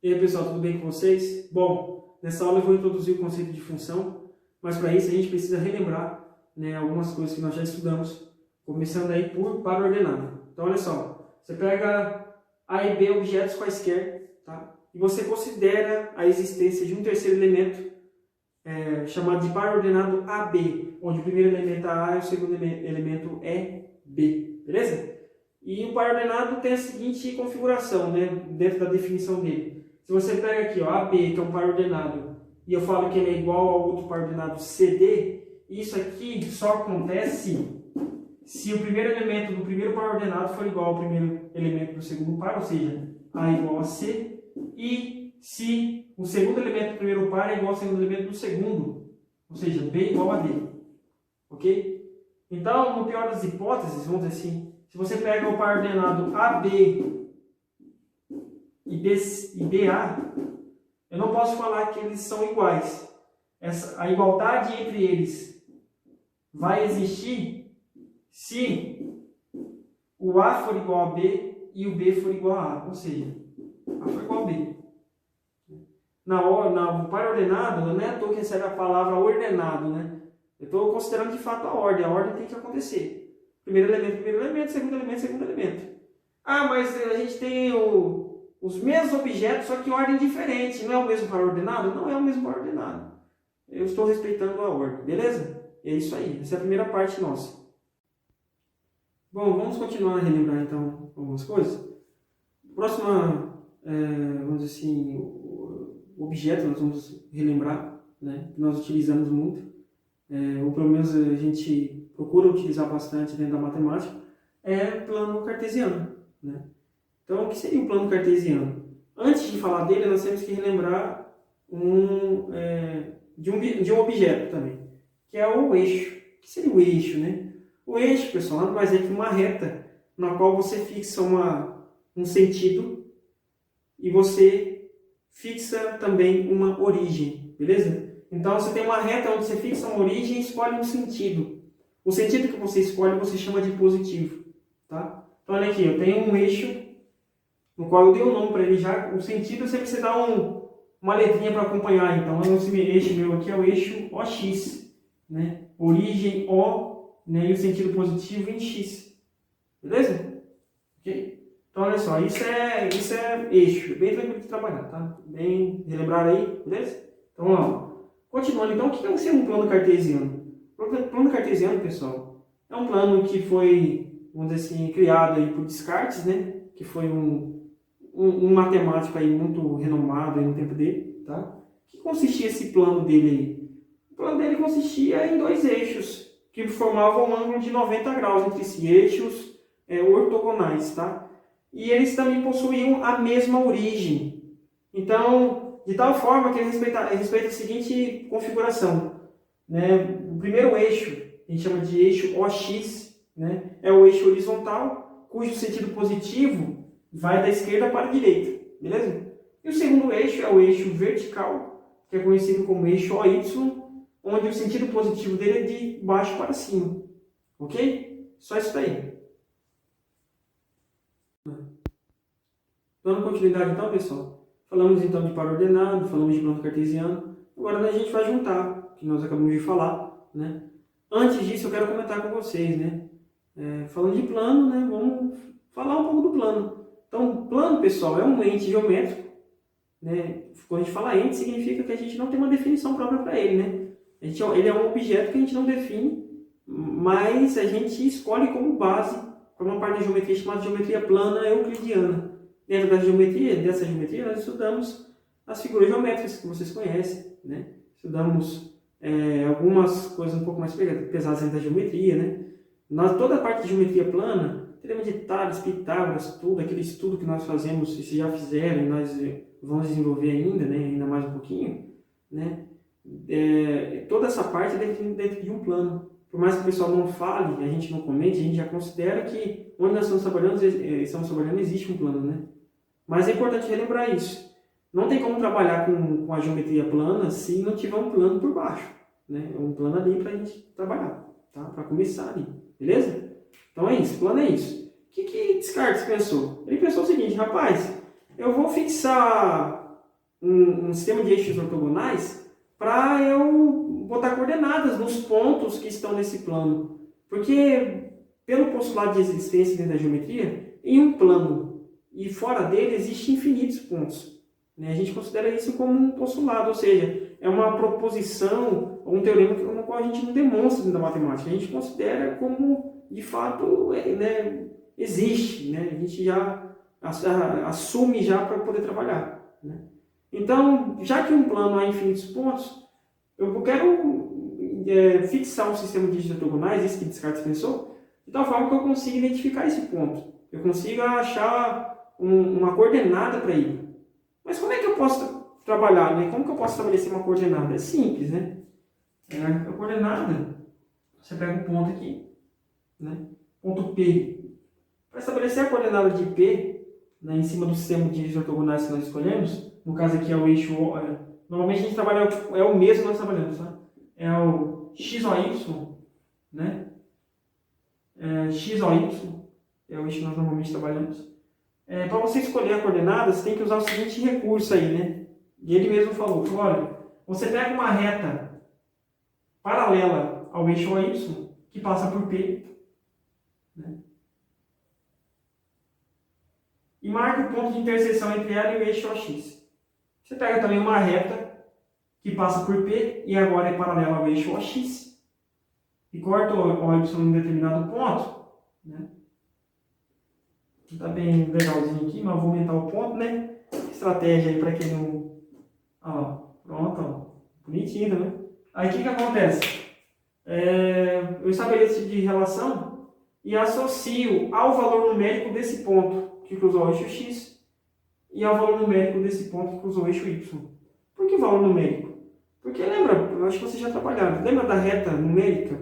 E aí pessoal, tudo bem com vocês? Bom, nessa aula eu vou introduzir o conceito de função, mas para isso a gente precisa relembrar, algumas coisas que nós já estudamos, começando aí por par ordenado. Então olha só, você pega A e B objetos quaisquer, tá? E você considera a existência de um terceiro elemento chamado de par ordenado AB, onde o primeiro elemento é A e o segundo elemento é B, beleza? E o par ordenado tem a seguinte configuração, dentro da definição dele. Se você pega aqui, ó, AB, que é um par ordenado, e eu falo que ele é igual ao outro par ordenado CD, isso aqui só acontece se o primeiro elemento do primeiro par ordenado for igual ao primeiro elemento do segundo par, ou seja, A igual a C, e se o segundo elemento do primeiro par é igual ao segundo elemento do segundo, ou seja, B igual a D. Ok? Então, no pior das hipóteses, vamos dizer assim, se você pega o par ordenado AB e BA, eu não posso falar que eles são iguais. A igualdade entre eles vai existir se o A for igual a B e o B for igual a A, ou seja, A for igual a B. No par ordenado, não é à toa que recebe a palavra ordenado, né? Eu estou considerando de fato a ordem tem que acontecer. Primeiro elemento, segundo elemento. Ah, mas a gente tem os mesmos objetos, só que em ordem diferente. Não é o mesmo par ordenado? Não é o mesmo par ordenado. Eu estou respeitando a ordem, beleza? É isso aí, essa é a primeira parte nossa. Bom, vamos continuar a relembrar então algumas coisas. Próxima, vamos dizer assim, o objeto nós vamos relembrar, que nós utilizamos muito, ou pelo menos a gente procura utilizar bastante dentro da matemática, é plano cartesiano, Então, o que seria o plano cartesiano? Antes de falar dele, nós temos que relembrar de um objeto também, que é o eixo. O que seria o eixo, O eixo, pessoal, nada mais é que uma reta na qual você fixa um sentido e você fixa também uma origem, beleza? Então, você tem uma reta onde você fixa uma origem e escolhe um sentido. O sentido que você escolhe, você chama de positivo, tá? Então, olha aqui, eu tenho um eixo no qual eu dei o nome para ele já. O sentido sempre você dá uma letrinha para acompanhar. Então, esse eixo meu aqui é o eixo OX, Origem O, e o sentido positivo em X. Beleza? Ok? Então, olha só, isso é eixo. Bem tranquilo de trabalhar, tá? Bem relembrar aí, beleza? Então, vamos lá. Continuando, então, o que é um plano cartesiano? O plano cartesiano, pessoal, é um plano que foi, vamos dizer assim, criado aí por Descartes, que foi um matemático aí muito renomado aí no tempo dele, tá? Que consistia esse plano dele aí? O plano dele consistia em dois eixos que formavam um ângulo de 90 graus entre si, eixos ortogonais, tá? E eles também possuíam a mesma origem. Então, de tal forma que ele respeita a seguinte configuração, O primeiro eixo, a gente chama de eixo OX, é o eixo horizontal, cujo sentido positivo vai da esquerda para a direita, beleza? E o segundo eixo é o eixo vertical, que é conhecido como eixo OY, onde o sentido positivo dele é de baixo para cima, ok? Só isso daí. Dando continuidade então, pessoal, falamos então de par ordenado, falamos de plano cartesiano, agora a gente vai juntar, que nós acabamos de falar, Antes disso eu quero comentar com vocês, falando de plano, vamos falar um pouco do plano. Então, o plano, pessoal, é um ente geométrico, Quando a gente fala ente, significa que a gente não tem uma definição própria para ele, Ele é um objeto que a gente não define, mas a gente escolhe como base para uma parte da geometria chamada geometria plana euclidiana. Dentro dessa geometria, nós estudamos as figuras geométricas que vocês conhecem, Estudamos algumas coisas um pouco mais pesadas dentro da geometria, Toda a parte de geometria plana, teorema de Tales, Pitágoras, tudo, aquele estudo que nós fazemos, se já fizeram, e nós vamos desenvolver ainda, ainda mais um pouquinho, toda essa parte é dentro de um plano. Por mais que o pessoal não fale, a gente não comente, a gente já considera que onde nós estamos trabalhando existe um plano, Mas é importante relembrar isso. Não tem como trabalhar com a geometria plana se não tiver um plano por baixo, Um plano ali para a gente trabalhar, tá? Para começar ali, beleza? Então é isso, plano é isso. O que Descartes pensou? Ele pensou o seguinte, rapaz, eu vou fixar um sistema de eixos ortogonais para eu botar coordenadas nos pontos que estão nesse plano. Porque, pelo postulado de existência dentro da geometria, em um plano e fora dele existem infinitos pontos. Né? A gente considera isso como um postulado, ou seja, é uma proposição, um teorema no qual a gente não demonstra dentro da matemática. A gente considera como, de fato, né, existe. Né? A gente já assume já para poder trabalhar. Né? Então, já que um plano há infinitos pontos, eu quero fixar um sistema de dígitos ortogonais, isso que Descartes pensou, de tal forma que eu consiga identificar esse ponto. Eu consiga achar uma coordenada para ele. Mas como é que eu posso trabalhar? Né? Como que eu posso estabelecer uma coordenada? É simples, né? A coordenada, você pega um ponto aqui, né? Ponto P. Para estabelecer a coordenada de P, né, em cima do sistema de dígitos ortogonais que nós escolhemos, no caso aqui é o eixo, normalmente a gente trabalha, é o mesmo que nós trabalhamos, tá? É o XOY, né? XOY é o eixo que nós normalmente trabalhamos. Para você escolher a coordenada, você tem que usar o seguinte recurso aí, né? E ele mesmo falou, olha, você pega uma reta paralela ao eixo OY, que passa por P, né? E marca o ponto de interseção entre ela e o eixo OX. Você pega também uma reta que passa por P e agora é paralela ao eixo OX e corta o Y em um determinado ponto, né? Tá bem legalzinho aqui, mas eu vou aumentar o ponto, né? Estratégia aí para quem não... Ó, pronto, ó. Bonitinho, né? Aí o que acontece? Eu estabeleço esse tipo de relação e associo ao valor numérico desse ponto que cruzou o eixo X e ao valor numérico desse ponto que cruzou o eixo Y. Por que valor numérico? Porque lembra, eu acho que vocês já trabalharam, lembra da reta numérica?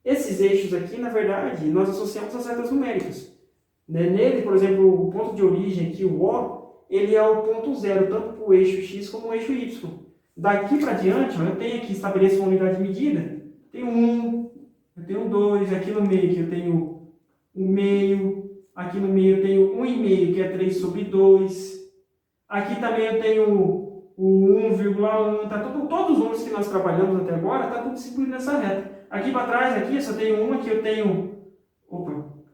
Esses eixos aqui, na verdade, nós associamos às retas numéricas. Nele, por exemplo, o ponto de origem aqui, o O, ele é o ponto zero, tanto para o eixo X como o eixo Y. Daqui para diante, eu tenho aqui, estabeleço uma unidade de medida, tenho 1, eu tenho 2, aqui no meio eu tenho 1,5, aqui no meio eu tenho 1,5, que é 3 sobre 2, aqui também eu tenho o 1,1, tá todos os números que nós trabalhamos até agora, está tudo distribuído nessa reta. Aqui para trás, aqui, se eu tenho 1, aqui eu tenho,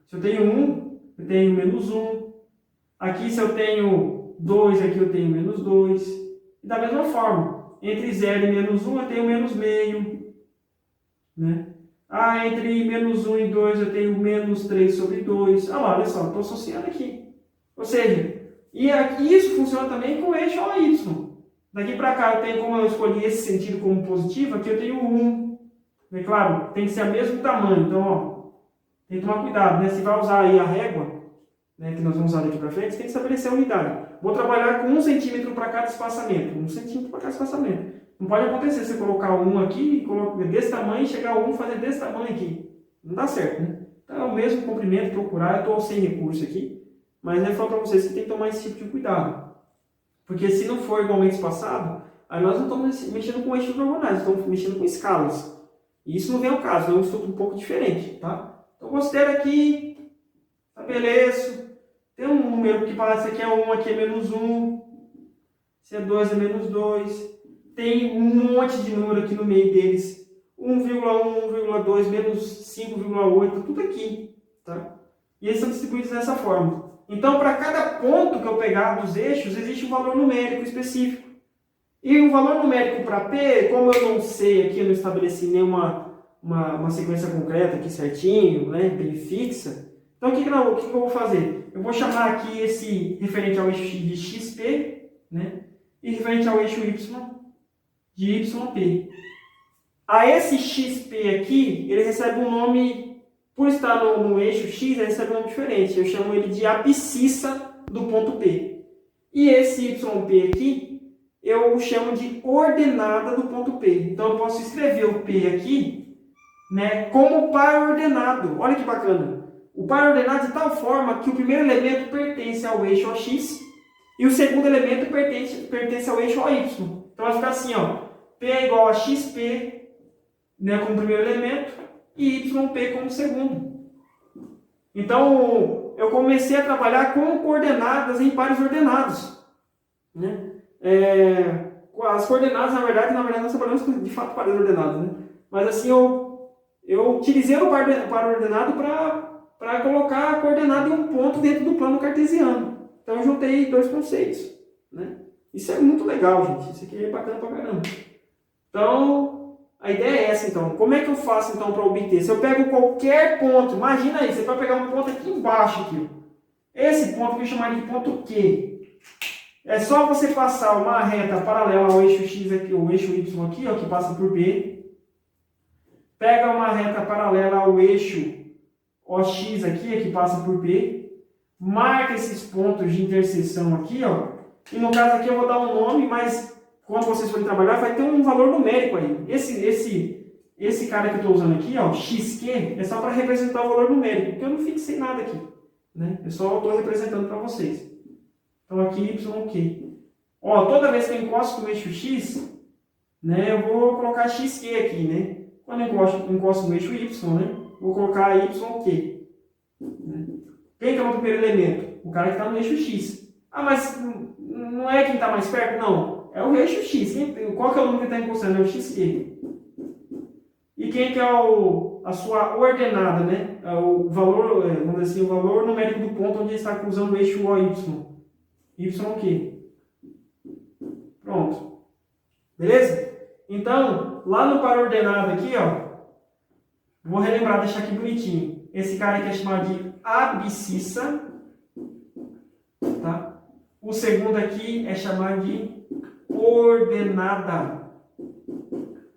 se eu tenho 1, eu tenho menos 1, aqui se eu tenho 2, aqui eu tenho menos 2, e da mesma forma, entre 0 e menos 1 eu tenho menos meio, né? Entre menos 1 e 2 eu tenho menos 3 sobre 2, lá, olha só, estou associando aqui, ou seja, e aqui, isso funciona também com o eixo OY, daqui para cá eu tenho, como eu escolhi esse sentido como positivo, aqui eu tenho 1, é claro, tem que ser o mesmo tamanho, então, ó, tem que tomar cuidado, né? Se vai usar aí a régua, né, que nós vamos usar daqui para frente, você tem que estabelecer a unidade. Vou trabalhar com 1 centímetro para cada espaçamento, 1 centímetro para cada espaçamento. Não pode acontecer você colocar 1 aqui, desse tamanho, e chegar 1 e fazer desse tamanho aqui. Não dá certo, né? Então é o mesmo comprimento, procurar, eu estou sem recurso aqui, mas eu falo para vocês que tem que tomar esse tipo de cuidado. Porque se não for igualmente espaçado, aí nós não estamos mexendo com eixos ortogonais, estamos mexendo com escalas. E isso não vem ao caso, é um estudo um pouco diferente, tá? Então, considero aqui, estabeleço, tem um número que parece que é 1, aqui é menos 1, se é 2 é menos 2, tem um monte de número aqui no meio deles, 1,1, 1,2, menos 5,8, tudo aqui, tá? E eles são distribuídos dessa forma. Então, para cada ponto que eu pegar dos eixos, existe um valor numérico específico. E o valor numérico para P, como eu não sei aqui, eu não estabeleci nenhuma uma sequência concreta aqui certinho, né, bem fixa. Então, o que eu vou fazer? Eu vou chamar aqui esse referente ao eixo de XP, né, e referente ao eixo Y de YP. A esse XP aqui, ele recebe um nome, por estar no eixo X, ele recebe um nome diferente. Eu chamo ele de abscissa do ponto P. E esse YP aqui, eu chamo de ordenada do ponto P. Então, eu posso escrever o P aqui, né, como par ordenado. Olha que bacana. O par ordenado de tal forma que o primeiro elemento pertence ao eixo OX e o segundo elemento pertence ao eixo OY. Então, vai ficar assim, ó, P é igual a XP, né, como primeiro elemento e YP como segundo. Então, eu comecei a trabalhar com coordenadas em pares ordenados, né? as coordenadas, na verdade nós trabalhamos com, de fato, pares ordenados, né? Mas assim, eu utilizei o par ordenado para colocar a coordenada em um ponto dentro do plano cartesiano. Então eu juntei dois conceitos, né? Isso é muito legal, gente. Isso aqui é bacana pra caramba. Então, a ideia é essa, então. Como é que eu faço, então, para obter? Se eu pego qualquer ponto, imagina aí, você vai pegar um ponto aqui embaixo, aqui. Esse ponto que eu chamar de ponto Q. É só você passar uma reta paralela ao eixo X aqui, o eixo Y aqui, ó, que passa por B. Pega uma reta paralela ao eixo OX aqui, que passa por P. Marca esses pontos de interseção aqui, ó. E no caso aqui eu vou dar um nome, mas quando vocês forem trabalhar vai ter um valor numérico aí. Esse cara que eu estou usando aqui, ó, XQ, é só para representar o valor numérico, porque eu não fixei nada aqui, né? Eu só estou representando para vocês. Então aqui YQ. Ó, toda vez que eu encosto no eixo X, né, eu vou colocar XQ aqui, né? Quando eu encosto no eixo Y, né, vou colocar YQ. Né? Quem que é o primeiro elemento? O cara que está no eixo X. Ah, mas não é quem está mais perto? Não. É o eixo X. Qual que é o número que está encostando? É o XQ. E quem que é a sua ordenada, né? É o valor, vamos dizer assim, o valor numérico do ponto onde está cruzando o eixo OY. YQ. Pronto. Beleza? Então, lá no par ordenado aqui, ó, vou relembrar, deixar aqui bonitinho. Esse cara aqui é chamado de abscissa, tá? O segundo aqui é chamado de ordenada.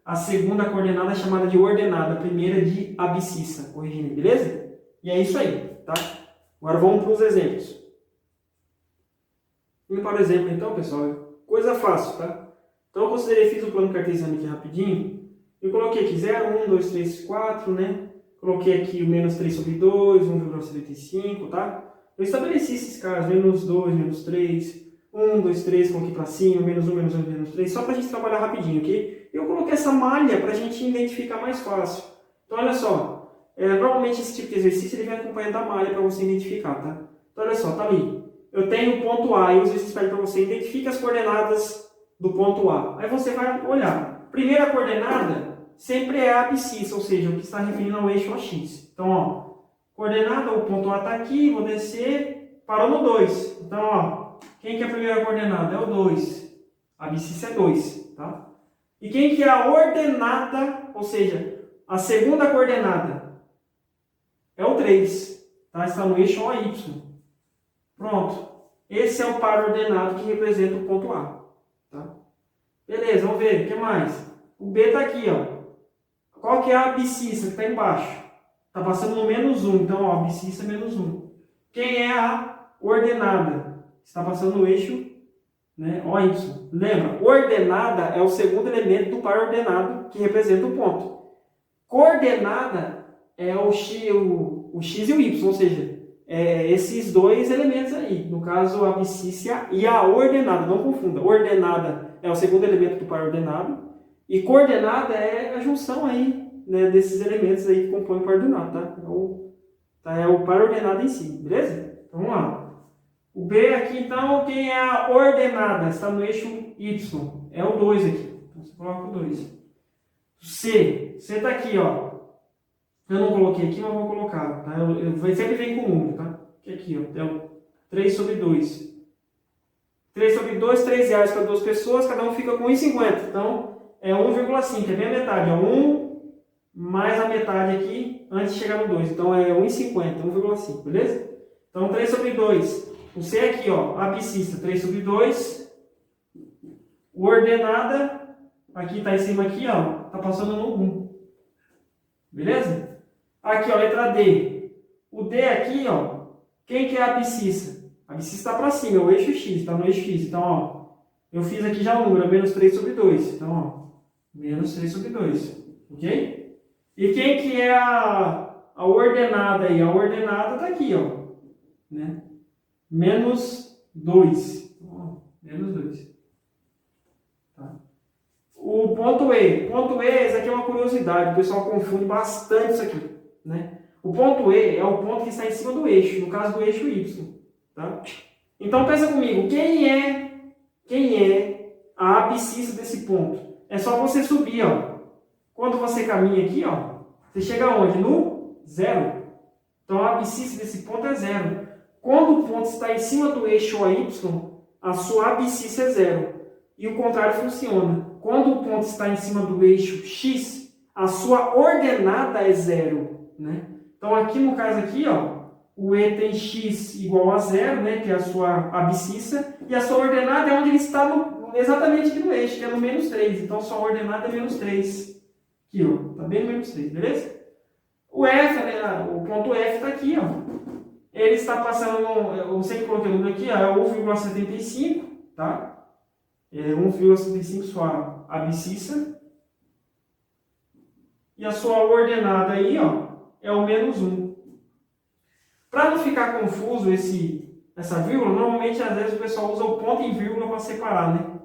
A segunda coordenada é chamada de ordenada, a primeira de abscissa, corrigindo, beleza? E é isso aí, tá? Agora vamos para os exemplos. Indo para o exemplo então, pessoal, coisa fácil, tá? Então eu considerei, fiz o plano cartesiano aqui rapidinho. Eu coloquei aqui 0, 1, 2, 3, 4, né? Coloquei aqui o menos 3 sobre 2, 1,75, tá? Eu estabeleci esses caras, menos 2, menos 3, 1, 2, 3, coloquei para cima, menos 1, menos 1, menos 3, só para a gente trabalhar rapidinho, ok? Eu coloquei essa malha para a gente identificar mais fácil. Então olha só, provavelmente esse tipo de exercício ele vem acompanhando a malha para você identificar, tá? Então olha só, tá ali. Eu tenho o ponto A e o exercício pede para você identificar as coordenadas do ponto A. Aí você vai olhar. Primeira coordenada sempre é a abscissa, ou seja, o que está referindo ao eixo OX. Então, ó, coordenada, o ponto A está aqui, vou descer, parou no 2. Então, ó, quem que é a primeira coordenada? É o 2. A abscissa é 2, tá? E quem que é a ordenada, ou seja, a segunda coordenada? É o 3, tá? Está no eixo OY. Pronto. Esse é o par ordenado que representa o ponto A. Tá? Beleza, vamos ver. O que mais? O B está aqui, ó. Qual que é a abscissa que está embaixo? Está passando no menos 1. Então, ó, abscissa menos 1. Quem é a ordenada? Está passando no eixo, né, OY. Lembra? Ordenada é o segundo elemento do par ordenado que representa o ponto. Coordenada é o X e o Y, ou seja, esses dois elementos aí, no caso a abscissa e a ordenada, não confunda. Ordenada é o segundo elemento do par ordenado e coordenada é a junção aí, né, desses elementos aí que compõem o par ordenado, tá? É o par ordenado em si, beleza? Então vamos lá. O B aqui então, quem é a ordenada? Está no eixo Y, é o 2 aqui, então você coloca o 2. C está aqui, ó. Eu não coloquei aqui, mas vou colocar, tá? Sempre vem com número, tá? Aqui, ó, é o 3 sobre 2. 3 sobre 2, 3 reais para duas pessoas, cada um fica com 1,50. Então, é 1,5, é bem a metade. É 1 mais a metade aqui, antes de chegar no 2. Então, é 1,50, 1,5, beleza? Então, 3 sobre 2. O C aqui, ó, a abscissa, 3 sobre 2. O ordenada, aqui está em cima aqui, ó, está passando no 1. Beleza? Aqui, ó, letra D. O D aqui, ó, quem que é a abscissa? A abscissa está para cima, é o eixo X, está no eixo X. Então, ó, eu fiz aqui já o número, menos 3 sobre 2. Então, ó, menos 3 sobre 2. Ok? E quem que é a ordenada aí? A ordenada está aqui, ó, né? Menos 2. Ó, menos 2. Tá? O ponto E. Ponto E, isso aqui é uma curiosidade, o pessoal confunde bastante isso aqui, né? O ponto E é o ponto que está em cima do eixo, no caso do eixo Y, tá? Então pensa comigo, quem é ponto? É só você subir, ó. Quando você caminha aqui, ó, você chega onde? No zero. Então a abscissa desse ponto é zero. Quando o ponto está em cima do eixo OY, a sua abscissa é zero. E o contrário funciona. Quando o ponto está em cima do eixo X, a sua ordenada é zero, né? Então aqui no caso aqui, ó, o E tem X igual a zero, né, que é a sua abscissa, e a sua ordenada é onde ele está exatamente aqui no eixo, que é no menos 3. Então sua ordenada é menos 3. Aqui, ó, tá bem no menos 3, beleza? O F, né, o ponto F está aqui, ó. Ele está passando, eu sempre coloquei o número aqui, ó, é 1,75, tá? É 1,75 sua abscissa. E a sua ordenada aí, ó, é o menos 1. Para não ficar confuso essa vírgula, normalmente às vezes o pessoal usa o ponto e vírgula para separar, né?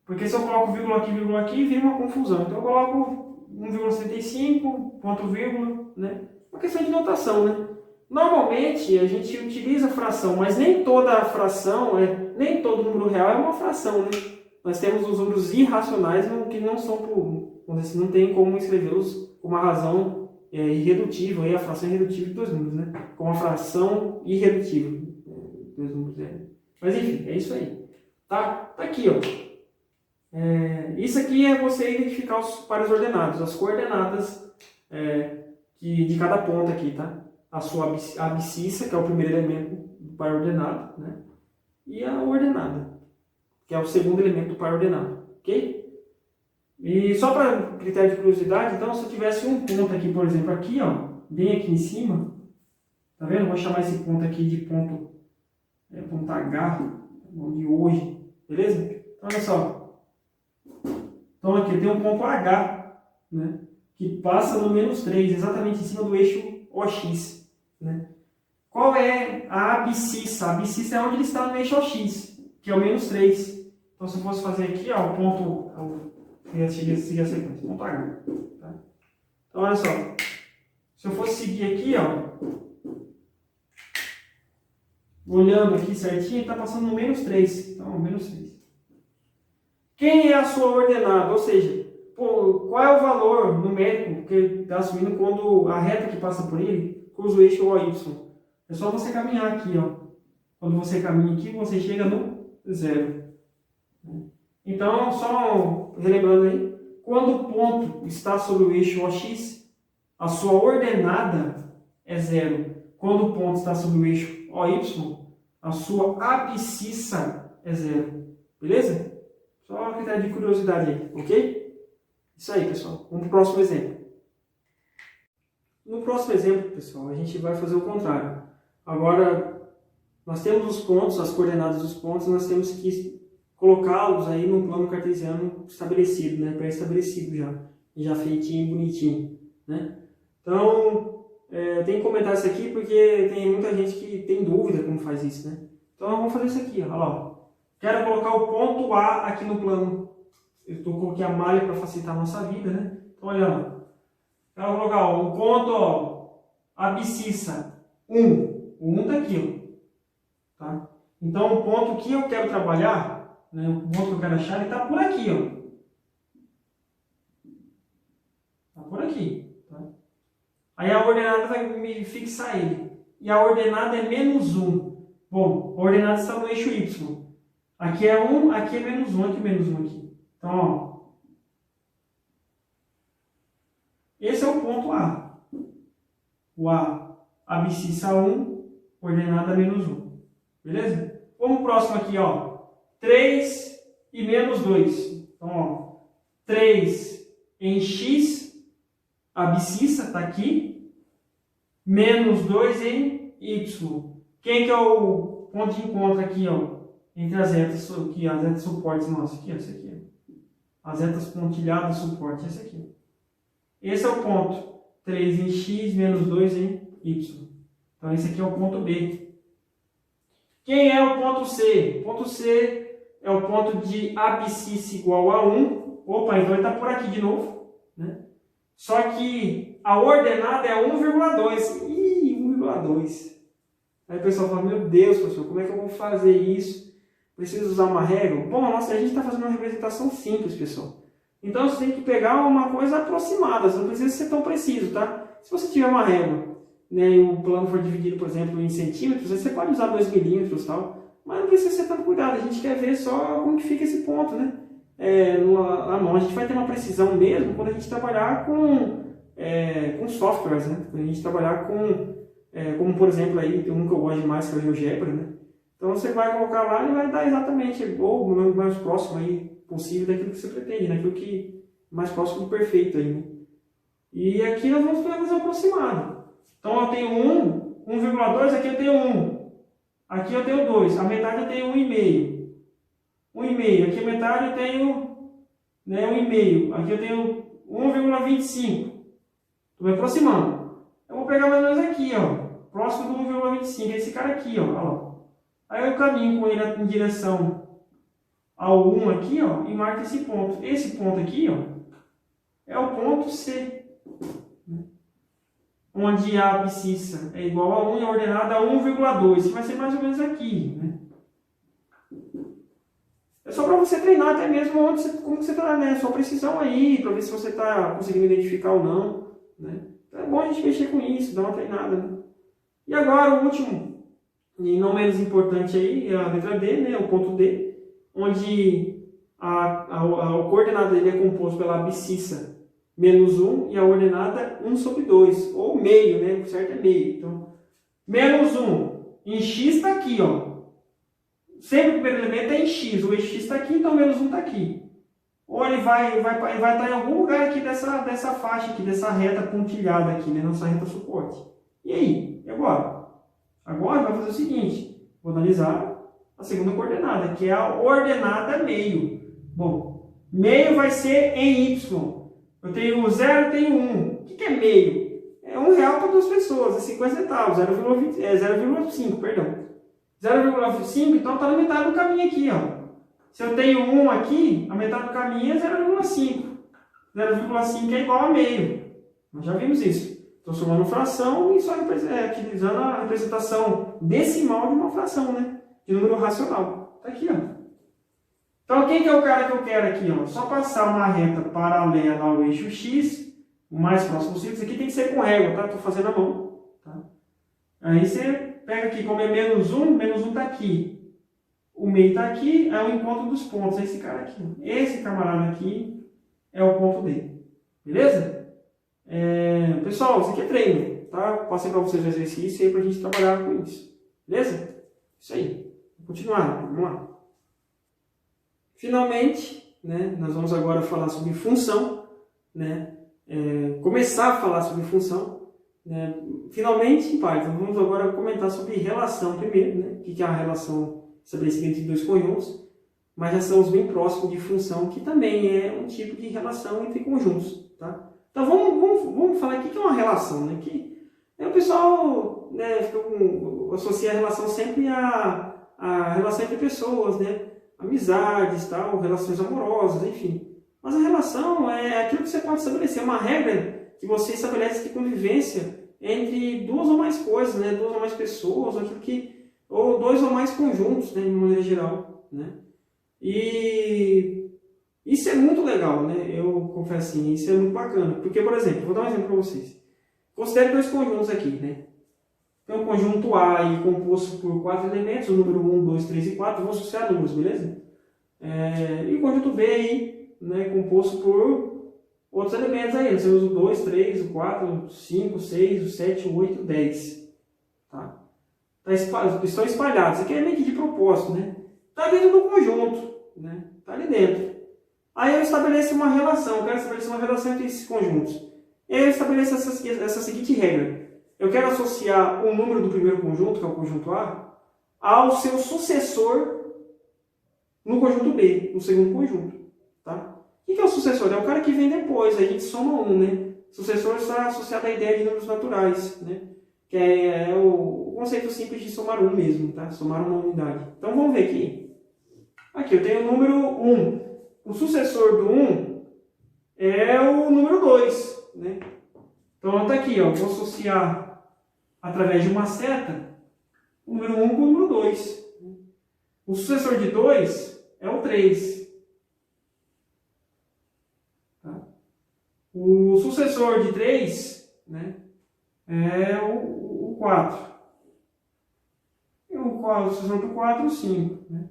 Porque se eu coloco vírgula aqui, vira uma confusão. Então eu coloco 1,75, ponto vírgula, né? Uma questão de notação, né? Normalmente a gente utiliza fração, mas nem toda fração, nem todo número real é uma fração, né? Nós temos os números irracionais que não são não tem como escrevê-los com uma razão irredutível, aí a fração irredutível de dois números, né? Com uma fração irredutível, dois números. Mas enfim, é isso aí. Tá aqui, ó. Isso aqui é você identificar os pares ordenados, as coordenadas de cada ponta aqui, tá? A sua abscissa, que é o primeiro elemento do par ordenado, né? E a ordenada, que é o segundo elemento do par ordenado, ok? E só para critério de curiosidade, então, se eu tivesse um ponto aqui, por exemplo, aqui, ó, bem aqui em cima, tá vendo? Eu vou chamar esse ponto aqui de ponto H, de hoje, beleza? Então, olha só. Então, aqui tem um ponto H, né? Que passa no menos 3, exatamente em cima do eixo OX, né? Qual é a abscissa? A abscissa é onde ele está no eixo OX, que é o menos 3. Então, se eu fosse fazer aqui, ó, o ponto... seguir a sequência, ponto H. Tá? Então, olha só. Se eu fosse seguir aqui, ó, olhando aqui certinho, está passando no menos 3. Então, menos 3. Quem é a sua ordenada? Ou seja, qual é o valor numérico que ele está assumindo quando a reta que passa por ele cruza o eixo OY? É só você caminhar aqui, ó. Quando você caminha aqui, você chega no zero. Então, só relembrando aí, quando o ponto está sobre o eixo OX, a sua ordenada é zero. Quando o ponto está sobre o eixo OY, a sua abscissa é zero. Beleza? Só uma critério de curiosidade aí, ok? Isso aí, pessoal. Vamos para o próximo exemplo. No próximo exemplo, pessoal, a gente vai fazer o contrário. Agora, nós temos os pontos, as coordenadas dos pontos, nós temos que colocá-los aí no plano cartesiano estabelecido, né? Pré-estabelecido já feitinho, bonitinho, né? Então, eu tenho que comentar isso aqui porque tem muita gente que tem dúvida como faz isso, né? Então, vamos fazer isso aqui, ó. Olha lá, ó. Quero colocar o ponto A aqui no plano. Eu coloquei a malha para facilitar a nossa vida, né? Então, olha lá. Quero colocar o ponto, ó, abscissa 1. O 1 está aqui, ó. Tá? Então, o ponto que eu quero trabalhar, né, o ponto que eu quero achar, ele está por aqui, ó. Está por aqui. Tá? Aí a ordenada vai me fixar ele. E a ordenada é menos 1. Bom, a ordenada está no eixo Y. Aqui é 1, aqui é menos 1, aqui é menos 1 aqui. Então, ó. Esse é o ponto A. O A, abscissa 1, ordenada menos 1. Beleza? Vamos pro próximo aqui, ó. 3 e menos 2. Então, ó. 3 em X, abscissa está aqui. Menos 2 em Y. Quem que é o ponto de encontro aqui, ó? Entre as retas aqui, as retas suportes nossas. Aqui, essa aqui. Ó. As retas pontilhadas suporte, essa aqui. Esse é o ponto. 3 em X, menos 2 em Y. Então, esse aqui é o ponto B. Quem é o ponto C? O ponto C é o ponto de abscissa igual a 1. Opa, então ele está por aqui de novo. Né? Só que a ordenada é 1,2. Ih, 1,2. Aí o pessoal fala, meu Deus, professor, como é que eu vou fazer isso? Preciso usar uma régua? Bom, nossa, a gente está fazendo uma representação simples, pessoal. Então você tem que pegar uma coisa aproximada, você não precisa ser tão preciso, tá? Se você tiver uma régua, né, e o plano for dividido, por exemplo, em centímetros, aí você pode usar 2 milímetros e tal, mas não precisa ser tanto cuidado, a gente quer ver só como que fica esse ponto, né? Na mão, a gente vai ter uma precisão mesmo quando a gente trabalhar com softwares, né? Quando a gente trabalhar como por exemplo, aí, tem um que eu gosto demais, que é o GeoGebra, né? Então você vai colocar lá e vai dar exatamente, ou o mais próximo aí possível daquilo que você pretende, daquilo que mais próximo do perfeito aí, né? E aqui nós vamos fazer um aproximado. Então eu tenho 1,2, aqui eu tenho 1. Aqui eu tenho 2, a metade eu tenho 1,5. 1,5, aqui a metade eu tenho, né, 1,5. Aqui eu tenho 1,25. Estou me aproximando. Eu vou pegar mais ou menos aqui, ó, próximo do 1,25, esse cara aqui, ó, olha lá. Aí eu caminho com ele em direção ao 1 aqui, ó, e marco esse ponto. Esse ponto aqui, ó, é o ponto C, onde a abscissa é igual a 1 e a ordenada a 1,2, que vai ser mais ou menos aqui, né? É só para você treinar até mesmo como você está, né? Sua precisão aí, para ver se você está conseguindo identificar ou não, né? Então é bom a gente mexer com isso, dar uma treinada, né? E agora o último, e não menos importante aí, é a letra D, né? O ponto D, onde a coordenada dele é composto pela abscissa menos 1 e a ordenada 1 sobre 2, ou meio, né? O certo é meio. Então, menos 1 em x está aqui, ó. Sempre o primeiro elemento é em x, o eix está aqui, então menos 1 está aqui. Ou ele vai estar em algum lugar aqui dessa faixa aqui, dessa reta pontilhada aqui, né? Nossa reta suporte. E aí? E agora? Agora vai fazer o seguinte, vou analisar a segunda coordenada, que é a ordenada meio. Bom, meio vai ser em y. Eu tenho 0 e tenho 1. O que é meio? É R$1 para 2 pessoas, é 50 centavos, 0,5, perdão. 0,5, então está na metade do caminho aqui, ó. Se eu tenho 1 aqui, a metade do caminho é 0,5. 0,5 é igual a meio. Nós já vimos isso. Estou somando fração e só utilizando a representação decimal de uma fração, né? De número racional. Está aqui, ó. Então, quem que é o cara que eu quero aqui, ó? Só passar uma reta paralela ao eixo X, o mais próximo possível. Isso aqui tem que ser com régua, tá? Estou fazendo a mão. Tá? Aí você pega aqui, como é menos 1 está aqui. O meio está aqui, é o encontro dos pontos. É esse cara aqui. Esse camarada aqui é o ponto D. Beleza? Pessoal, isso aqui é treino, tá? Passei para vocês o exercício aí para a gente trabalhar com isso. Beleza? Isso aí. Vou continuar, vamos lá. Finalmente, né, nós vamos agora falar sobre função, né? Começar a falar sobre função. Né? Finalmente, pai, então vamos agora comentar sobre relação primeiro, né? O que é a relação estabelecida entre dois conjuntos, mas já estamos bem próximos de função, que também é um tipo de relação entre conjuntos, tá? Então vamos falar aqui que é uma relação, né? Que o pessoal, né, associa a relação sempre a relação entre pessoas, né? Amizades, tal, relações amorosas, enfim. Mas a relação é aquilo que você pode estabelecer, uma regra que você estabelece de convivência entre duas ou mais coisas, né? Duas ou mais pessoas, ou dois ou mais conjuntos, né? De maneira geral, né? E isso é muito legal, né? Eu confesso assim, isso é muito bacana. Porque, por exemplo, vou dar um exemplo para vocês. Considere dois conjuntos aqui, né? Tem o conjunto A aí, composto por 4 elementos, o número 1, 2, 3 e 4, vou associar números, beleza? E o conjunto B aí, né, composto por outros elementos aí, você usa o 2, 3, o 4, o 5, o 6, o 7, o 8 e o 10. Tá? Estão espalhados, isso aqui é meio que de propósito, né? Está dentro do conjunto, né? Está ali dentro. Aí eu estabeleço uma relação, eu quero estabelecer uma relação entre esses conjuntos. E aí eu estabeleço essa seguinte regra. Eu quero associar o número do primeiro conjunto, que é o conjunto A, ao seu sucessor no conjunto B, no segundo conjunto. Tá? O que é o sucessor? É o cara que vem depois, a gente soma um, né? Sucessor está associado à ideia de números naturais, né? Que é o conceito simples de somar um mesmo, tá? Somar uma unidade. Então vamos ver aqui. Aqui eu tenho o número 1. O sucessor do 1 é o número 2, né? Então está aqui, ó, vou associar através de uma seta o número 1 com o número 2. O sucessor de 2 é o 3. O sucessor de 3, né, é o 4. E o sucessor do 4 o 5. Né?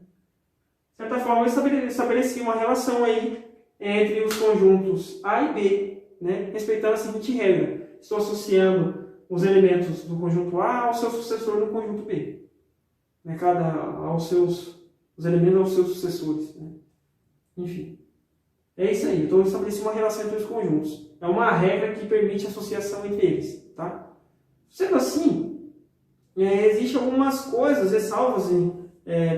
De certa forma, eu estabeleci uma relação aí entre os conjuntos A e B, né, respeitando a seguinte regra. Estou associando os elementos do conjunto A ao seu sucessor no conjunto B. Né, os elementos aos seus sucessores. Né? Enfim. É isso aí. Então, eu estabeleci uma relação entre os conjuntos. É uma regra que permite associação entre eles. Tá? Sendo assim, existem algumas coisas, ressalvas.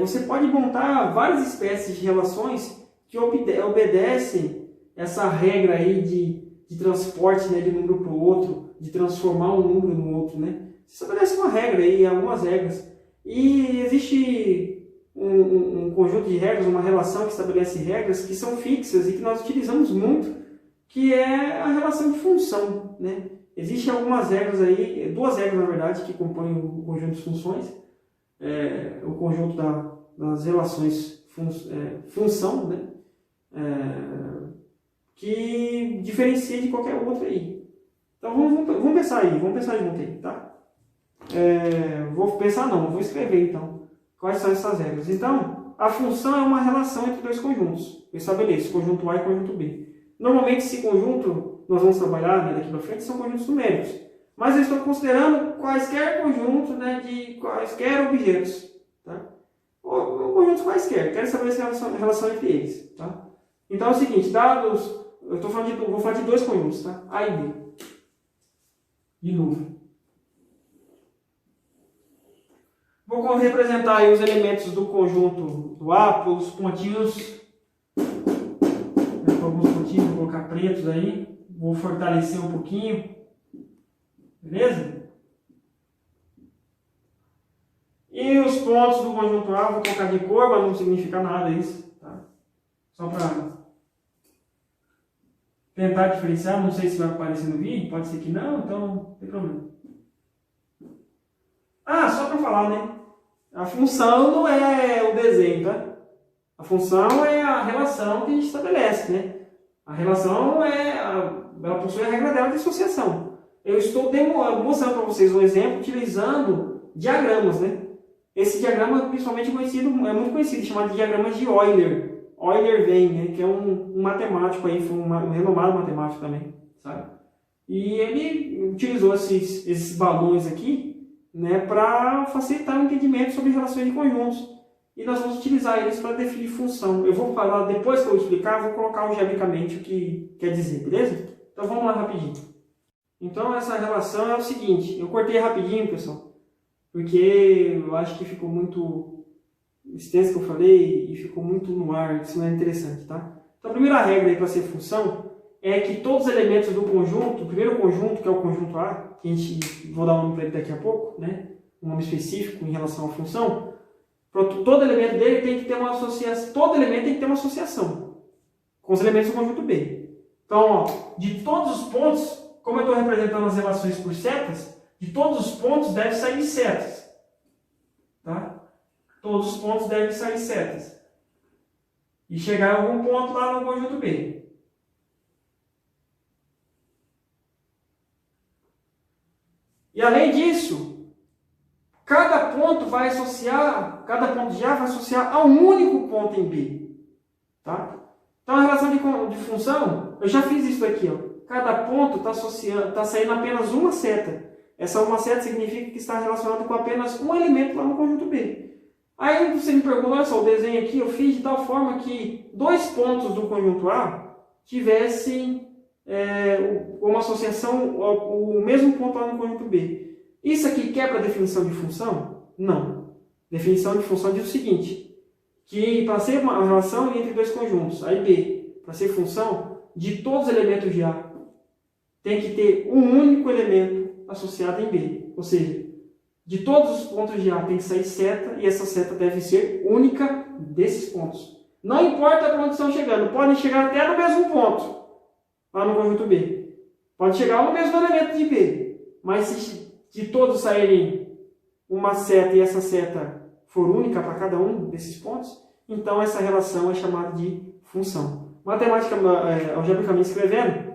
Você pode montar várias espécies de relações que obedecem essa regra aí de transporte, né, de um número para o outro, de transformar um número no outro. Né? Você estabelece uma regra aí, algumas regras. E existe um conjunto de regras, uma relação que estabelece regras que são fixas e que nós utilizamos muito, que é a relação de função. Né? Existem algumas regras aí, duas regras na verdade, que compõem o conjunto de funções, o conjunto das relações função, né? Que diferencia de qualquer outra aí. Então vamos pensar aí, vamos pensar junto aí, tá? Vou escrever então. Quais são essas regras? Então, a função é uma relação entre dois conjuntos. Eu estabeleço conjunto A e conjunto B. Normalmente, esse conjunto, nós vamos trabalhar, né, daqui para frente, são conjuntos numéricos. Mas eu estou considerando quaisquer conjuntos, né, de quaisquer objetos. Tá? Ou conjuntos quaisquer. Quero estabelecer a relação entre eles. Tá? Então é o seguinte, dados... vou falar de dois conjuntos, tá? A e B. De novo. Vou representar aí os elementos do conjunto do A pelos pontinhos. Alguns pontinhos, vou colocar pretos aí. Vou fortalecer um pouquinho. Beleza? E os pontos do conjunto A, vou colocar de cor, mas não significa nada isso. Tá? Só para tentar diferenciar, não sei se vai aparecer no vídeo, pode ser que não, então não tem problema. Só para falar, né? A função não é o desenho, tá? A função é a relação que a gente estabelece, né? A relação ela possui a regra dela de associação. Eu estou mostrando para vocês um exemplo utilizando diagramas, né? Esse diagrama principalmente é muito conhecido, chamado de diagrama de Euler. Euler-Venn, né? Que é um matemático aí, foi um renomado matemático também, sabe? E ele utilizou esses balões aqui, né, para facilitar o entendimento sobre relações de conjuntos. E nós vamos utilizar eles para definir função. Eu vou falar, depois que eu explicar, vou colocar algebricamente o que quer dizer, beleza? Então vamos lá rapidinho. Então essa relação é o seguinte, eu cortei rapidinho, pessoal, porque eu acho que ficou muito extenso que eu falei e ficou muito no ar, isso não é interessante, tá? Então a primeira regra aí para ser função é que todos os elementos do conjunto, o primeiro conjunto, que é o conjunto A, que vou dar um nome para ele daqui a pouco, né? Um nome específico em relação à função, todo elemento dele tem que ter uma associação, todo elemento tem que ter uma associação com os elementos do conjunto B. Então, ó, de todos os pontos, como eu estou representando as relações por setas, de todos os pontos deve sair setas. Tá? Todos os pontos devem sair setas. E chegar a algum ponto lá no conjunto B. E além disso, cada ponto de A vai associar a um único ponto em B. Tá? Então a relação de função, eu já fiz isso aqui. Ó. Cada ponto está saindo apenas uma seta. Essa uma seta significa que está relacionado com apenas um elemento lá no conjunto B. Aí você me pergunta, olha só, o desenho aqui eu fiz de tal forma que dois pontos do conjunto A tivessem uma associação, o mesmo ponto lá no conjunto B. Isso aqui quebra a definição de função? Não. Definição de função diz o seguinte, que para ser uma relação entre dois conjuntos, A e B, para ser função, de todos os elementos de A, tem que ter um único elemento associado em B. Ou seja, de todos os pontos de A tem que sair seta, e essa seta deve ser única desses pontos. Não importa para onde estão chegando, podem chegar até no mesmo ponto, lá no conjunto B. Pode chegar no mesmo elemento de B, mas se de todos saírem uma seta e essa seta for única para cada um desses pontos, então essa relação é chamada de função. Matemática, algebricamente escrevendo,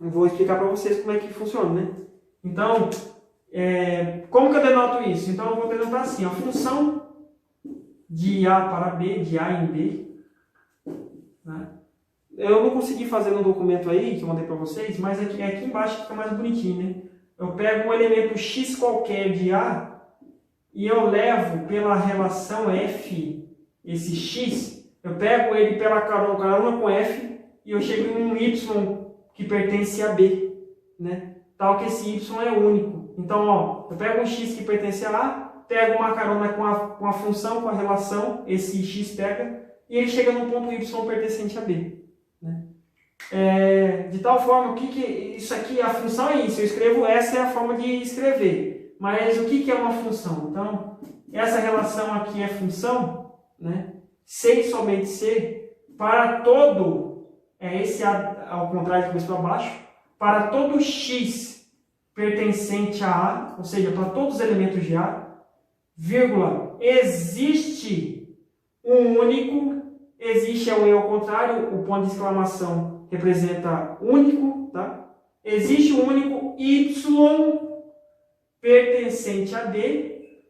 Eu vou explicar para vocês como é que funciona, né? Então, como que eu denoto isso? Então, eu vou denotar assim, a função de A para B, de A em B, né? Eu não consegui fazer no documento aí, que eu mandei para vocês, mas aqui embaixo fica mais bonitinho, né? Eu pego um elemento x qualquer de A e eu levo pela relação F, esse x, eu pego ele pela carona com F e eu chego em um y que pertence a B, né? Tal que esse y é único. Então, ó, eu pego um x que pertence a A, pego uma carona com a função, com a relação, esse x pega, e ele chega no ponto y pertencente a B, né? De tal forma, isso aqui, a função é isso, eu escrevo, essa é a forma de escrever. Mas o que é uma função? Então, essa relação aqui é função, né? C e somente C, para todo, esse A ao contrário de cabeça para baixo, para todo x pertencente a A, ou seja, para todos os elementos de A, vírgula, existe um único, existe é o E ao contrário, o ponto de exclamação representa único, tá? Existe um único y pertencente a D,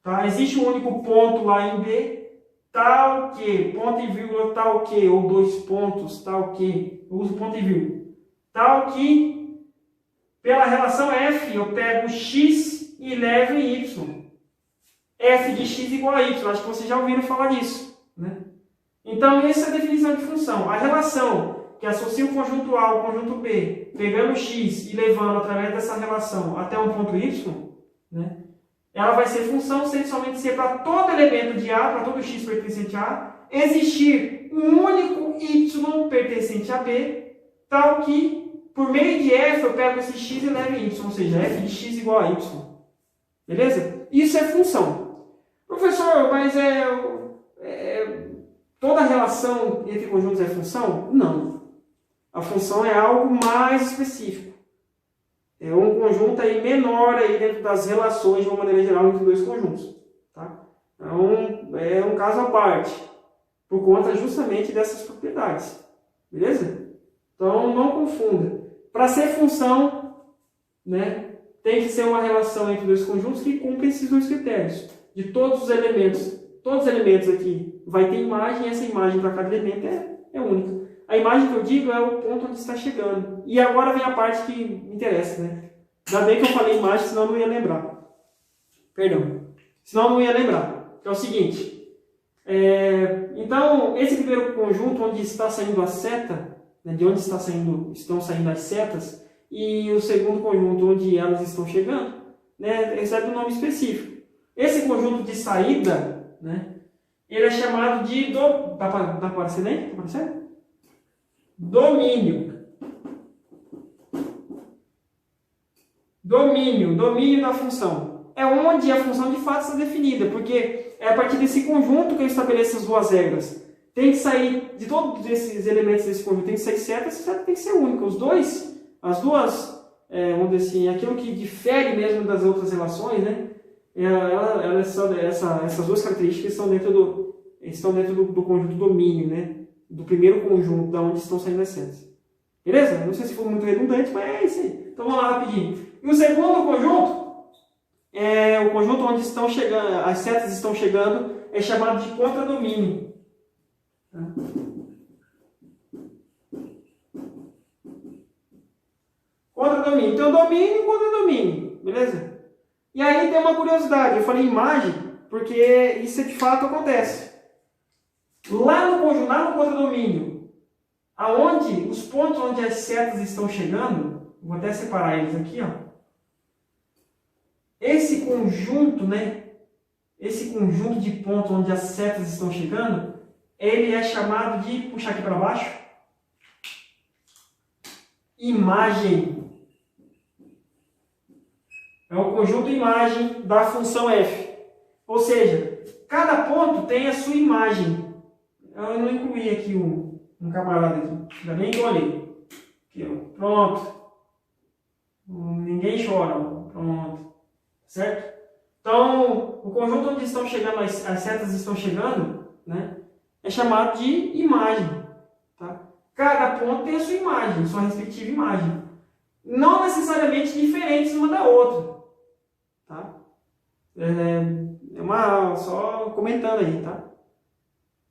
tá? Existe um único ponto lá em B, tal que, ponto e vírgula, tal que, ou dois pontos, tal que, eu uso ponto e vírgula, tal que, pela relação F, eu pego x e levo em y. F de x igual a y, acho que vocês já ouviram falar disso, né? Então, essa é a definição de função. A relação que associa o conjunto A ao conjunto B, pegando x e levando através dessa relação até um ponto y, né? Ela vai ser função se somente ser para todo elemento de A, para todo x pertencente a A, existir um único y pertencente a B, tal que, por meio de f, eu pego esse x e levo em y, ou seja, f de x igual a y. Beleza? Isso é função. Professor, mas toda relação entre conjuntos é função? Não. A função é algo mais específico. É um conjunto aí menor aí dentro das relações de uma maneira geral entre dois conjuntos. Tá? Então, é um caso à parte, por conta justamente dessas propriedades. Beleza? Então, não confunda. Para ser função, né, tem que ser uma relação entre dois conjuntos que cumprem esses dois critérios. De todos os elementos aqui vai ter imagem, e essa imagem para cada elemento é única. A imagem que eu digo é o ponto onde está chegando. E agora vem a parte que me interessa, né? Ainda bem que eu falei imagem, senão eu não ia lembrar. Perdão. Senão eu não ia lembrar. É o seguinte. Então, esse primeiro conjunto onde está saindo a seta, né, de onde estão saindo as setas, e o segundo conjunto onde elas estão chegando, né, recebe um nome específico. Esse conjunto de saída, né, ele é chamado de... Tá aparecendo aí? Tá aparecendo? Domínio. Domínio da função. É onde a função de fato está definida, porque é a partir desse conjunto que eu estabeleço as duas regras. Tem que sair, de todos esses elementos desse conjunto, tem que sair certo, essa seta tem que ser única. As duas, vamos dizer assim, aquilo que difere mesmo das outras relações, né? Essas duas características estão dentro do conjunto domínio, né? Do primeiro conjunto, da onde estão saindo as setas. Beleza? Não sei se foi muito redundante, mas é isso aí. Então vamos lá rapidinho. E o segundo conjunto, o conjunto onde estão chegando, as setas estão chegando, é chamado de contradomínio. Contradomínio. Então domínio e contradomínio. Beleza? E aí tem uma curiosidade. Eu falei imagem, porque isso de fato acontece. Lá no contradomínio, aonde os pontos onde as setas estão chegando, vou até separar eles aqui, ó. Esse conjunto, né? Esse conjunto de pontos onde as setas estão chegando, ele é chamado de, puxar aqui para baixo, imagem. É o conjunto imagem da função f. Ou seja, cada ponto tem a sua imagem. Eu não incluí aqui um camarada aqui. Ainda bem que eu olhei. Aqui, ó. Pronto. Ninguém chora. Ó. Pronto. Certo? Então, o conjunto onde estão chegando, as setas estão chegando, né, é chamado de imagem. Tá? cada ponto tem a sua imagem, sua respectiva imagem. Não necessariamente diferentes uma da outra. Tá? Só comentando aí, tá?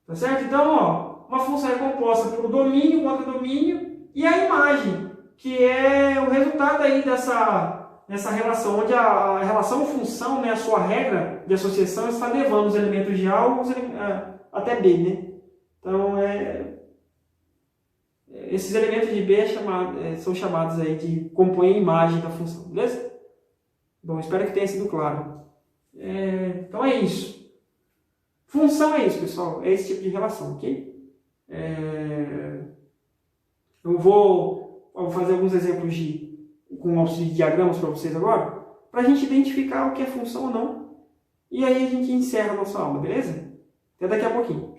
Tá certo? Então, ó, uma função é composta por domínio, contradomínio e a imagem, que é o resultado aí dessa relação, onde a relação função, né, a sua regra de associação está levando os elementos de A até B, né? Então, esses elementos de B são chamados aí de compõem a imagem da função, beleza? Bom, espero que tenha sido claro. Então é isso. Função é isso, pessoal. É esse tipo de relação, ok? Eu vou fazer alguns exemplos com auxílio de diagramas para vocês agora, para a gente identificar o que é função ou não. E aí a gente encerra a nossa aula, beleza? Até daqui a pouquinho.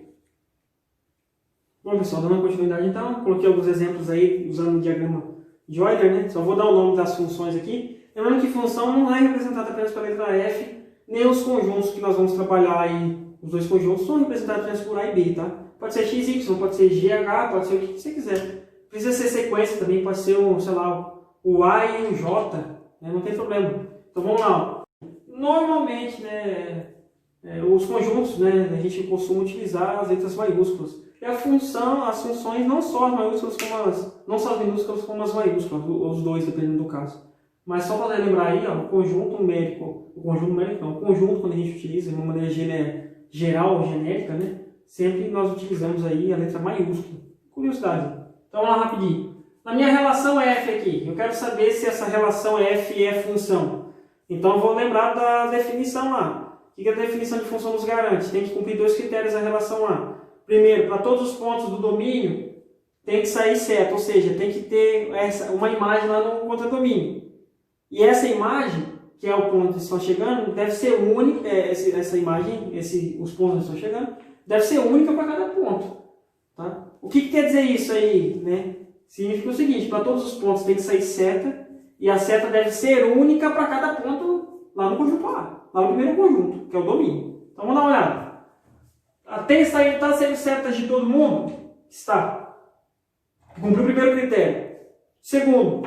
Bom, pessoal, dando continuidade então, coloquei alguns exemplos aí usando o diagrama de Euler, né? Só vou dar o nome das funções aqui. Lembrando que função não é representada apenas pela letra F, nem os conjuntos que nós vamos trabalhar aí. Os dois conjuntos são representados apenas por A e B, tá? Pode ser x, y, pode ser g, h, pode ser o que você quiser. Precisa ser sequência também, pode ser o A e o J, né? Não tem problema. Então vamos lá. Normalmente, né, os conjuntos, né, a gente costuma utilizar as letras maiúsculas. E as funções, não só as maiúsculas não só as minúsculas como as maiúsculas, os dois, dependendo do caso. Mas só para lembrar aí, ó, o conjunto numérico, quando a gente utiliza de uma maneira geral ou genérica, né, sempre nós utilizamos aí a letra maiúscula. Curiosidade. Então vamos lá rapidinho. Na minha relação F aqui, eu quero saber se essa relação F é função. Então eu vou lembrar da definição lá. O que a definição de função nos garante? Tem que cumprir dois critérios da relação A. Primeiro, para todos os pontos do domínio, tem que sair certo, ou seja, tem que ter uma imagem lá no contradomínio. E essa imagem, que é o ponto que estão chegando, deve ser única, essa imagem, os pontos que estão chegando, deve ser única para cada ponto. Tá? O que quer dizer isso aí? Né? Significa o seguinte, para todos os pontos tem que sair seta, e a seta deve ser única para cada ponto lá no conjunto A, lá no primeiro conjunto, que é o domínio. Então vamos dar uma olhada. Está sendo seta de todo mundo? Está. Cumpriu o primeiro critério. Segundo,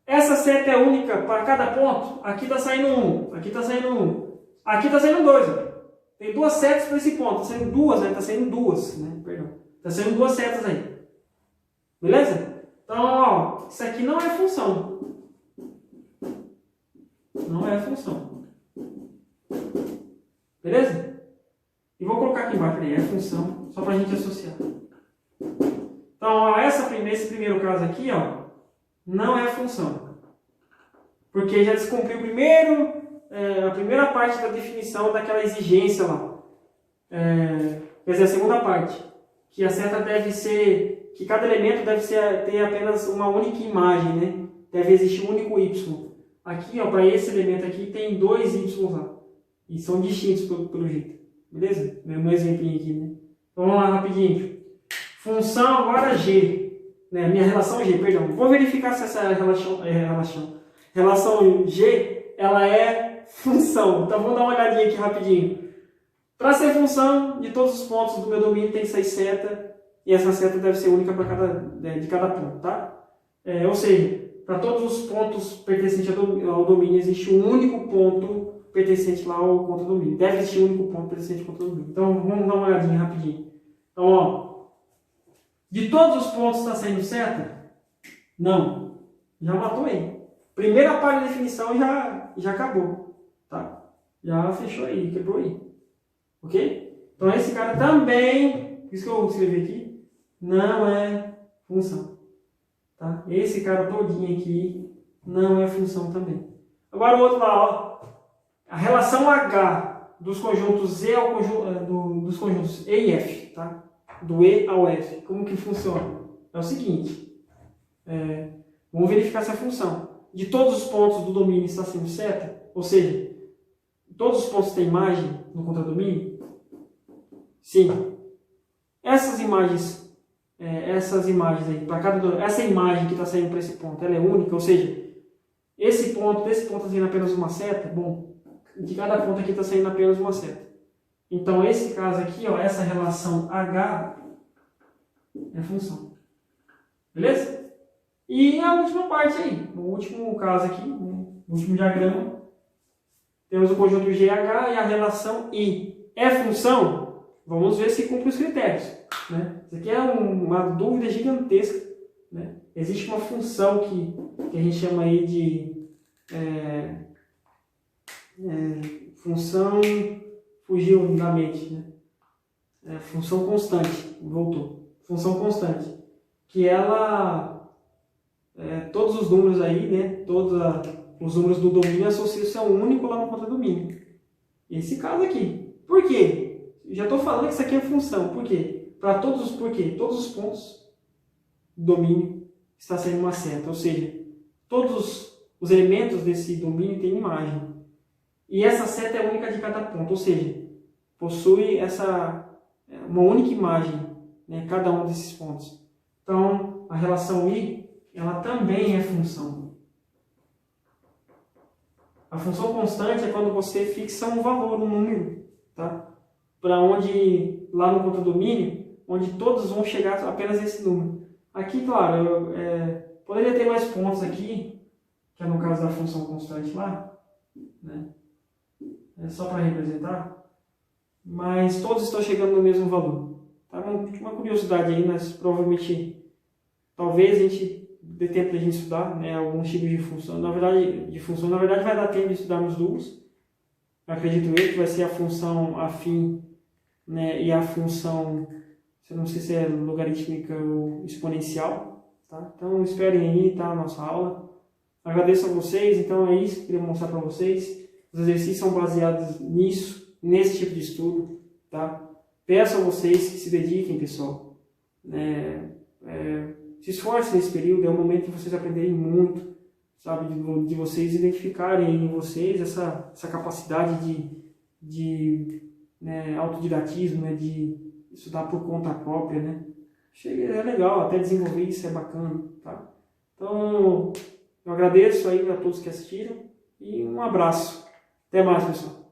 essa seta é única para cada ponto? Aqui está saindo 1, aqui está saindo 1, aqui está saindo 2. Tem duas setas para esse ponto, está saindo duas, né? Está saindo duas, né? Perdão. Está saindo duas setas aí. Beleza? Então, ó, isso aqui não é função. Não é função. Beleza? E vou colocar aqui embaixo, é função, só para a gente associar. Então, ó, esse primeiro caso aqui, ó, não é função. Porque já descumpriu a primeira parte da definição daquela exigência lá. Quer dizer, a segunda parte. Que a seta deve ser, que cada elemento deve ter apenas uma única imagem, né? Deve existir um único y. Aqui, ó, para esse elemento aqui, tem dois y lá. E são distintos pelo jeito. Beleza? Meu exemplinho aqui, né? Então vamos lá rapidinho. Função agora G. Né? Minha relação G, perdão. Vou verificar se essa relação G, ela é função. Então vamos dar uma olhadinha aqui rapidinho. Para ser função, de todos os pontos do meu domínio tem que sair seta. E essa seta deve ser única de cada ponto, tá? Ou seja, para todos os pontos pertencentes ao domínio, existe um único ponto pertencente lá ao contradomínio. Deve existir um único ponto pertencente ao contradomínio. Então, vamos dar uma olhadinha rapidinho. Então, ó, de todos os pontos está saindo seta? Não. Já matou aí. Primeira parte da definição já acabou. Tá? Já fechou aí, quebrou aí. Ok? Então, esse cara também, isso que eu escrevi aqui, não é função. Tá? Esse cara todinho aqui não é função também. Agora o outro lá, ó. A relação H dos conjuntos E ao dos conjuntos E e F, tá? Do E ao F. Como que funciona? É o seguinte. Vamos verificar se a função de todos os pontos do domínio está sendo seta, ou seja, todos os pontos têm imagem no contradomínio? Sim. Essas imagens aí, para essa imagem que está saindo para esse ponto, ela é única, ou seja, desse ponto está saindo apenas uma seta, bom, de cada ponto aqui está saindo apenas uma seta. Então, esse caso aqui, ó, essa relação H é função. Beleza? E a última parte aí, o último caso aqui, o último diagrama, temos o conjunto GH e a relação I. É função? Vamos ver se cumpre os critérios. Né? Isso aqui é uma dúvida gigantesca. Né? Existe uma função que a gente chama aí de função, fugiu da mente, né? Função constante, voltou. Função constante, que ela, todos os números aí, né? Todos os números do domínio associam-se a um único lá no contradomínio. Esse caso aqui. Por quê? Já estou falando que isso aqui é função. Por quê? Por quê? Todos os pontos do domínio está sendo uma seta, ou seja, todos os elementos desse domínio têm imagem. E essa seta é única de cada ponto, ou seja, possui uma única imagem, né, cada um desses pontos. Então, a relação I, ela também é função. A função constante é quando você fixa um valor, um número, tá? Para onde, lá no contradomínio, onde todos vão chegar apenas a esse número. Aqui, claro, poderia ter mais pontos aqui, que é no caso da função constante lá, né? É só para representar, mas todos estão chegando no mesmo valor. Tá? Uma curiosidade aí, mas provavelmente, talvez a gente dê tempo de a gente estudar, né, alguns tipos de função. Na verdade vai dar tempo de estudarmos duas. Acredito eu que vai ser a função afim, né, e a função, eu não sei se é logarítmica ou exponencial. Tá? Então esperem aí, tá, a nossa aula. Agradeço a vocês, então é isso que eu queria mostrar para vocês. Os exercícios são baseados nesse tipo de estudo, tá? Peço a vocês que se dediquem, pessoal. Se esforcem nesse período, é um momento de vocês aprenderem muito, sabe? De vocês identificarem em vocês essa capacidade de autodidatismo, né? De estudar por conta própria, né? É legal, até desenvolver isso é bacana, tá? Então, eu agradeço aí a todos que assistiram e um abraço. Até mais, pessoal.